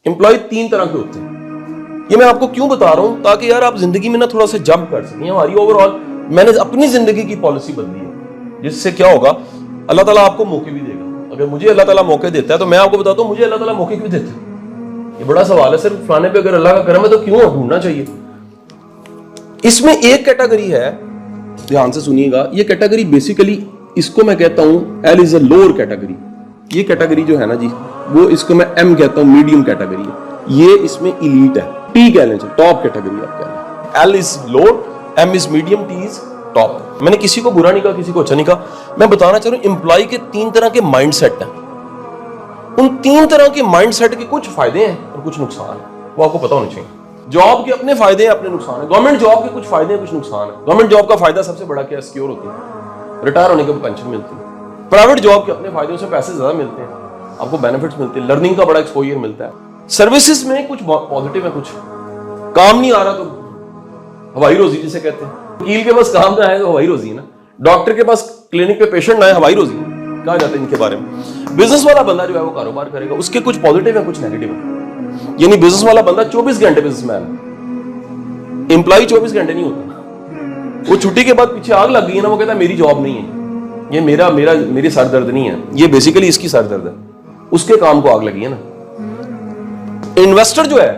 Employ 3 तरह के होते हैं। ये मैं आपको क्यों बता रहा हूं, ताकि यार आप जिंदगी में ना थोड़ा सा जंप कर सकें। हमारी ओवरऑल मैंने अपनी जिंदगी की पॉलिसी बदली है, जिससे क्या होगा, अल्लाह ताला आपको मौके भी देगा। अगर मुझे अल्लाह ताला मौके देता है तो मैं आपको बताता हूं मुझे अल्लाह ताला मौके क्यों देता है। ये बड़ा सवाल है। सिर्फ फलाने पे अगर अल्लाह का करम है तो क्यों ढूंढना चाहिए। इसमें एक कैटेगरी है, ध्यान से सुनिएगा, ये कैटेगरी बेसिकली इसको मैं कहता हूं L is a lower category. ये कैटेगरी जो है ना जी, वो इसको मैं एम कहता हूं, मीडियम कैटेगरी है। ये इसमें इलीट है, टी कह लें, टॉप कैटेगरी आप कह लें। L is lower, M is medium, T is top. मैंने किसी को बुरा नहीं कहा, किसी को अच्छा नहीं कहा। मैं बताना चाह रहा हूं एम्प्लॉय के 3 तरह के माइंडसेट हैं। उन 3 तरह के माइंडसेट के कुछ फायदे हैं और कुछ नुकसान है, वो आपको पता होना चाहिए। जॉब के अपने फायदे हैं, अपने नुकसान है। गवर्नमेंट जॉब के कुछ फायदे हैं, कुछ नुकसान है। गवर्नमेंट जॉब का फायदा सबसे बड़ा क्या है, सिक्योर होती है, रिटायर होने के बाद पेंशन मिलती है। प्राइवेट जॉब के अपने फायदे, उससे पैसे ज्यादा मिलते हैं, आपको बेनिफिट्स मिलते हैं, लर्निंग का बड़ा एक्सपोजर मिलता है। सर्विसेज में कुछ पॉजिटिव है, कुछ काम नहीं आ रहा तो हवाई रोजी जिसे कहते हैं। वकील के पास काम ना आए तो हवाई रोजी है ना, डॉक्टर के पास क्लिनिक पे पेशेंट ना आए, हवाई रोजी कहा जाता है इनके बारे में। बिजनेस वाला बंदा जो है वो कारोबार करेगा, उसके कुछ पॉजिटिव है, कुछ नेगेटिव है। यानी बिजनेस वाला बंदा 24 घंटे बिजनेसमैन है, एम्प्लॉय 24 घंटे नहीं होता। वो छुट्टी के बाद पीछे आग लग गई है ना, वो कहता है मेरी जॉब नहीं है, ये मेरी सर दर्द नहीं है, ये बेसिकली इसकी सर दर्द है, उसके काम को आग लगी है ना। इन्वेस्टर जो है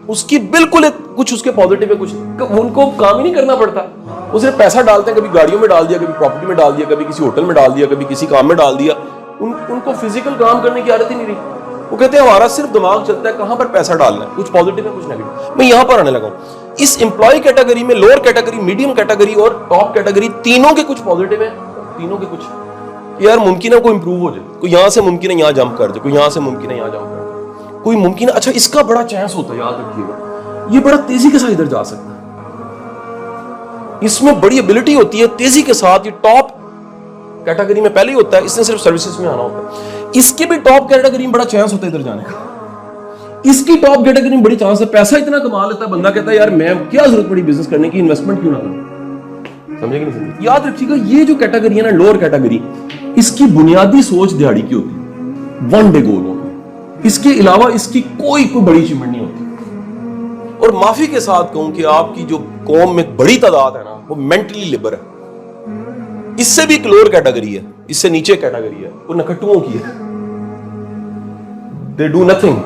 उसकी बिल्कुल कुछ उसके पॉजिटिव है, कुछ उनको काम ही नहीं करना पड़ता, वो सिर्फ पैसा डालते हैं, कभी गाड़ियों में डाल दिया, कभी प्रॉपर्टी में डाल दिया, कभी किसी होटल में डाल दिया, कभी किसी काम में डाल दिया। उनको फिजिकल काम करने की आदत ही नहीं रही। वो कहते हैं हमारा सिर्फ दिमाग चलता है कहां पर पैसा डालना है, कुछ पॉजिटिव है, कुछ नेगेटिव। मैं यहां पर आने लगा हूं। इस एम्प्लॉय कैटेगरी में लोअर कैटेगरी, मीडियम कैटेगरी और टॉप कैटेगरी, तीनों के कुछ पॉजिटिव है, तीनों के कुछ यार मुमकिन है कोई इंप्रूव हो जाए, कोई यहां से मुमकिन है यहां जंप कर जाए, कोई यहां से मुमकिन है यहां जंप कर जाए, कोई मुमकिन है। अच्छा, इसका बड़ा चांस होता है, याद रखिएगा, ये बड़ा तेजी के साथ इधर जा सकता है, इसमें बड़ी एबिलिटी होती है तेजी के साथ। ये टॉप कैटेगरी में पहले ही होता है, इसने सिर्फ सर्विसेज में आना होता है। इसके भी टॉप कैटेगरी में बड़ा चांस होता है इधर जाने का। इसकी टॉप कैटेगरी में बड़ी चांस है, पैसा इतना कमा लेता है बंदा, कहता है यार मैं क्या जरूरत पड़ी बिजनेस करने की, इन्वेस्टमेंट क्यों ना करूं। समझे कि नहीं समझे। याद रखिएगा, ये जो कैटेगरी है ना, लोअर कैटेगरी, इसकी बुनियादी सोच दिहाड़ी की होती है, वन डे गोल होती है, इसके अलावा इसकी कोई बड़ी अचीवमेंट नहीं होती। और माफी के साथ कहूं कि आपकी जो कौम में बड़ी तादाद है ना, वो मेंटली लिबर है। इससे भी एक लोअर कैटेगरी है, इससे नीचे कैटेगरी है, वो नकट्टुओं की है, दे डू नथिंग।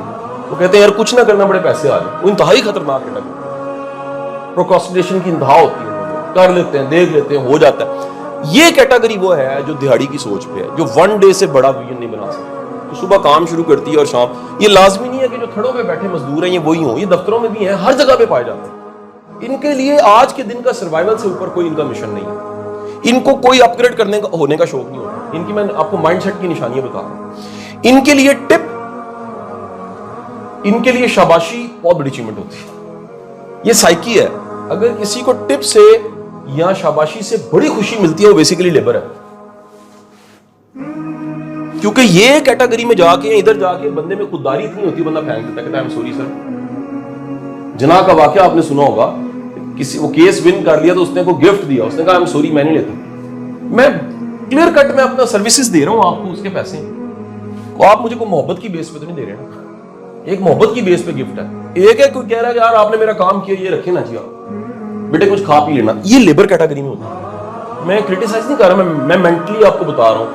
वो कहते हैं यार कुछ ना करना, बड़े पैसे आ जाए। वो इंतहाई खतरनाक कैटेगरी, प्रोक्रास्टिनेशन की इंतहा होती है, कर लेते हैं, देख लेते हैं, हो जाता है। ये कैटेगरी वो है जो दिहाड़ी की सोच पे है, जो वन डे से बड़ा विजन नहीं बना सकता। तो सुबह काम शुरू करती है और शाम, ये लाजमी नहीं है कि जो थड़ों पे बैठे मजदूर हैं ये वही हो, ये दफ्तरों में भी हैं, हर जगह पे पाए जाते हैं। इनके लिए आज के दिन का सर्वाइवल से ऊपर कोई इनका मिशन नहीं है। इनको कोई अपग्रेड करने का होने का शौक नहीं होता। इनकी मैं आपको माइंडसेट की निशानियां बता रहा हूं। इनके लिए टिप, इनके लिए शाबाशी बहुत बड़ी अचीवमेंट होती है। ये साइकी है, अगर किसी को टिप से या शाबाशी से बड़ी खुशी मिलती है, वो बेसिकली लेबर है। क्योंकि ये कैटेगरी में जाके, इधर जाके बंदे में खुददारी इतनी होती है, बंदा फेंक देता है, कहता है आई एम सॉरी सर। जना का वाकया आपने सुना होगा, किसी वो केस विन कर लिया तो उसने को गिफ्ट दिया, उसने कहा आई एम सॉरी मैं नहीं लेता, मैं क्लियर कट में अपना सर्विसेज दे रहा हूं आपको, उसके पैसे तो आप मुझे को मोहब्बत की बेस पे तो नहीं दे रहे ना। एक मोहब्बत की बेस पे गिफ्ट है, एक है कोई कह रहा है यार आपने मेरा काम किया, ये रखे ना जी आप बेटे कुछ खा पी लेना। ये लेबर कैटेगरी में होता है। मैं क्रिटिसाइज नहीं कर रहा, मैं मेंटली आपको बता रहा हूं।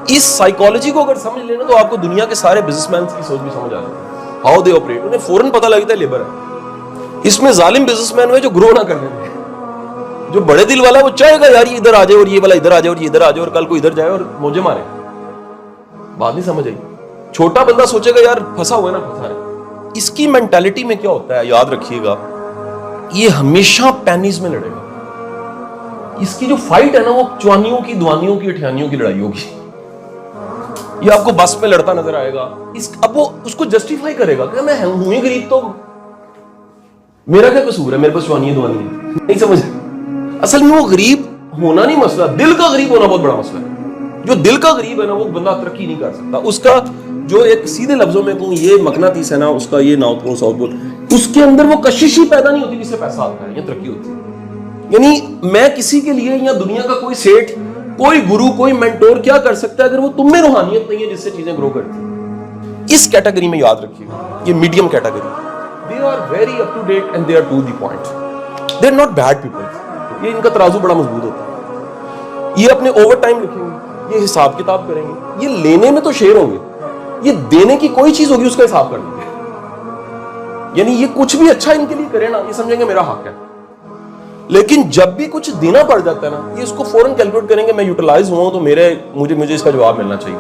इस साइकोलॉजी को अगर समझ लेना तो आपको दुनिया के सारे बिजनेसमैन की सोच भी समझ आ जाती है, हाउ दे ऑपरेट। उन्हें फौरन पता लगता है लेबर है। इसमें जालिम बिजनेसमैन है जो ग्रो ना करने दें। जो बड़े दिल वाला है वो चाहेगा यार ये इधर आ जाए और ये वाला इधर आ जाए और ये इधर आ जाए और कल को इधर जाए और मौजे मारे। बात नहीं समझ आई। छोटा बंदा सोचेगा यार फंसा हुआ है ना, फंसा है। इसकी मेंटालिटी में क्या होता है, याद रखिएगा, ये हमेशा पैनीज में लड़ेगा। इसकी जो फाइट है ना, वो चवानियों की, दुआनियों की, अठियानियों की लड़ाई होगी। ये आपको बस में लड़ता नजर आएगा। अब वो उसको जस्टिफाई करेगा कि मैं हूं ही गरीब, तो मेरा क्या कसूर है, मेरे पास चवानी दुआनी है। नहीं समझ। असल में वो गरीब होना नहीं मसला, दिल का गरीब होना बहुत बड़ा मसला है। जो दिल का गरीब है ना, वो बंदा तरक्की नहीं कर सकता। उसका जो एक सीधे लफ्जों में कहूं, ये मकनातीस है ना उसका, ये नॉर्थ पोल साउथ पोल, उसके अंदर वो कशिश ही पैदा नहीं होती जिससे पैसा आता है या तरक्की होती है। यानी मैं किसी के लिए या दुनिया का कोई सेठ, कोई गुरु, कोई मेंटोर क्या कर सकता है अगर वो तुम में रूहानियत नहीं है जिससे चीजें ग्रो करती है। इस कैटेगरी में याद रखिएगा, ये medium category, they are very up to date and they are to the point, they are not bad people. ये इनका तराजू बड़ा मजबूत होता है, ये अपने ओवर टाइम लिखेंगे, ये हिसाब किताब करेंगे, ये लेने में तो शेर होंगे, ये देने की कोई चीज होगी उसका हिसाब कर लेंगे। यानी ये कुछ भी अच्छा इनके लिए करे ना, ये समझेंगे मेरा हक है। लेकिन जब भी कुछ देना पड़ जाता है ना, ये इसको फौरन कैलकुलेट करेंगे, मैं यूटिलाइज हुआ तो मुझे इसका जवाब मिलना चाहिए।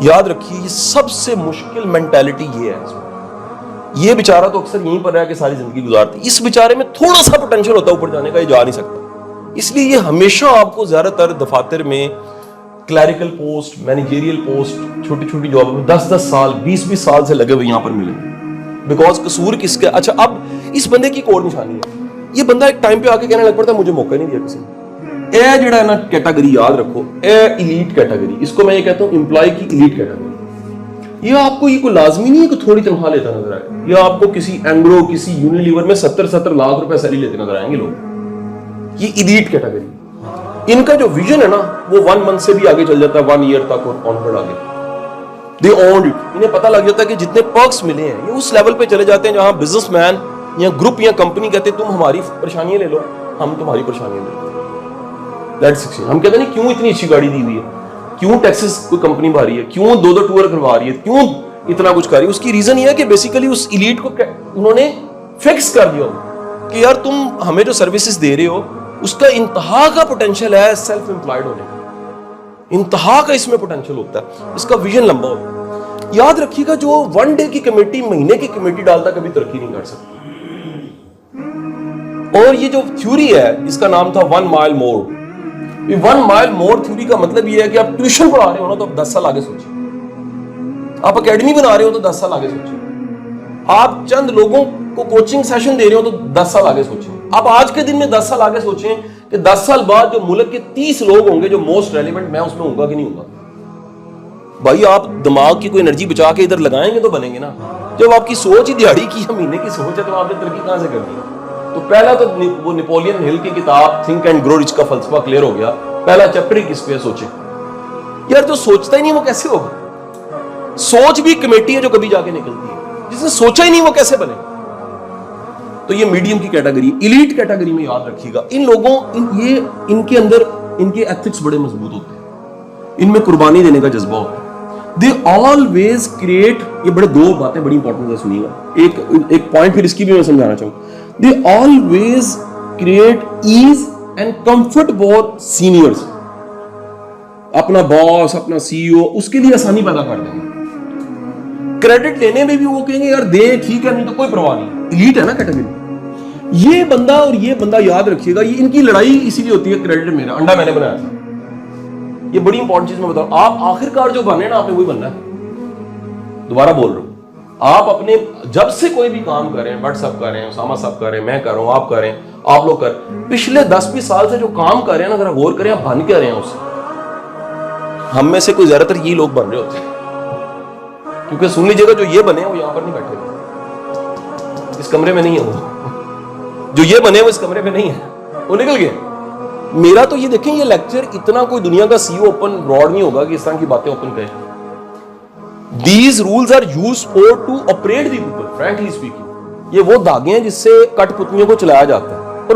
याद रखिए, ये सबसे मुश्किल मेंटालिटी ये है इसमें। ये बेचारा तो अक्सर यहीं पर रह के सारी जिंदगी गुजारती, इस बेचारे में थोड़ा सा पोटेंशियल होता है ऊपर जाने का, ये जा नहीं सकता। इसलिए ये हमेशा आपको ज्यादातर दफातर में क्लैरिकल पोस्ट, मैनेजरियल पोस्ट, छोटी छोटी जॉब में 10-10 साल 20-20 साल से लगे हुए यहां पर मिलेंगे। बिकॉज कसूर किसका? अच्छा, अब इस बंदे की कोर निशानी है, ये बंदा एक टाइम पे आके कहने लग पड़ता है मुझे मौका नहीं दिया किसी ने। ए जड़ा है ना कैटेगरी याद रखो, ए इलीट कैटेगरी, इसको मैं ये कहता हूं एम्प्लॉय की इलीट कैटेगरी। ये आपको ये कोई लाजमी नहीं है कि थोड़ी तनख्वाह लेता नजर आए, या आपको किसी एंग्रो, किसी यूनिलीवर में 70-70 लाख रुपए सैलरी लेते नजर आएंगे लोग। ये इलीट कैटेगरी, इनका जो विजन है ना वो 1 मंथ से भी आगे चल जाता है, 1 ईयर तक और ऑनवर्ड आगे। दे ओन्ड इट, इन्हें पता लग जाता है कि जितने पर्क्स मिले हैं, ये उस लेवल पे चले जाते हैं जहां बिजनेसमैन या ग्रुप या कंपनी कहते हैं तुम हमारी परेशानियां ले लो, हम तुम्हारी परेशानियां ले लो। That's it. हम कहते नहीं क्यों इतनी अच्छी गाड़ी दी हुई है, क्यों टैक्सेस कोई कंपनी भर रही है, क्यों 2-2 टूर करवा रही है, क्यों इतना कुछ कर रही है। उसकी रीजन ये है कि बेसिकली उस इलीट को उन्होंने फिक्स कर दिया कि यार तुम हमें जो सर्विसेज दे रहे हो उसका इंतहा का पोटेंशियल है सेल्फ एम्प्लॉयड होने का, इंतहा का इसमें पोटेंशियल होता है, इसका विजन लंबा होता है। याद रखिएगा, जो 1 डे की कमेटी, महीने की कमेटी डालता कभी तरक्की नहीं कर सकता। और ये जो थ्योरी है इसका नाम था 1 माइल मोर। 1 माइल मोर थ्योरी का मतलब ये है कि आप ट्यूशन पढ़ा रहे हो ना तो आप 10 साल आगे सोचिए, आप एकेडमी बना रहे हो तो 10 साल आगे सोचिए, आप चंद लोगों को कोचिंग सेशन दे रहे हो तो 10 साल आगे सोचिए। आप आज के दिन में 10 साल आगे सोचें कि 10 साल बाद जो मुल्क के 30 लोग होंगे जो मोस्ट रेलिवेंट, मैं उसमें होऊंगा कि नहीं होऊंगा। भाई आप दिमाग की कोई एनर्जी बचा के इधर लगाएंगे तो बनेंगे ना। जब आपकी सोच ही दिहाड़ी की या महीने की सोच है तो आपने तरक्की कहां से करनी है? तो पहला तो वो नेपोलियन हिल की किताब थिंक एंड ग्रो रिच का फलसफा क्लियर हो गया। पहला चैप्टर ही किस पे सोचे यार, जो सोचता ही नहीं वो कैसे होगा? सोच भी कमेटी है जो कभी जाके निकलती है, जिसने सोचा ही नहीं वो कैसे बने? तो ये मीडियम की कैटेगरी, इलीट कैटेगरी में याद रखिएगा, इन लोगों इनके अंदर इनके एथिक्स बड़े मजबूत होते हैं, इनमें कुर्बानी देने का जज्बा होता है। दे ऑलवेज क्रिएट, ये बड़े 2 बातें बड़ी इंपॉर्टेंट है, सुनिएगा। एक पॉइंट फिर इसकी भी मैं समझाना चाहूंगा। They always create ease and comfort for seniors. अपना बॉस, अपना सीईओ, उसके लिए आसानी पैदा कर देंगे। क्रेडिट लेने में भी वो कहेंगे यार दे, ठीक है, नहीं तो कोई परवाह नहीं। इलीट है ना कैटेगरी। ये बंदा और ये बंदा याद रखिएगा, ये इनकी लड़ाई इसीलिए होती है, क्रेडिट मेरा, अंडा मैंने बनाया था। ये बड़ी इंपॉर्टेंट चीज मैं बताऊं, आप आखिरकार जो बने ना आपने वही बनना है। दोबारा बोल रहा हूं, आप अपने जब से कोई भी काम कर रहे हैं, व्हाट्सएप कर रहे हैं, उसामा साहब कर रहे हैं, मैं कर रहा हूं, आप कर रहे हैं, आप लोग कर, पिछले 10-20 साल से जो काम कर रहे हैं ना, जरा गौर करें आप बन क्या रहे हैं उससे। हम में से कोई ज्यादातर ये लोग बन रहे होते हैं, क्योंकि सुन लीजिएगा, जो ये बने वो यहां पर नहीं बैठे, इस कमरे में नहीं है। वो जो ये बने वो इस कमरे में नहीं है, वो निकल गए। मेरा तो ये देखें, ये लेक्चर इतना कोई दुनिया का सीईओ ओपन ब्रॉड नहीं होगा कि इस तरह की बातें ओपन करें। These rules are used for to operate the people, frankly speaking। ये वो धागे हैं जिससे कठपुतलियों को चलाया जाता है।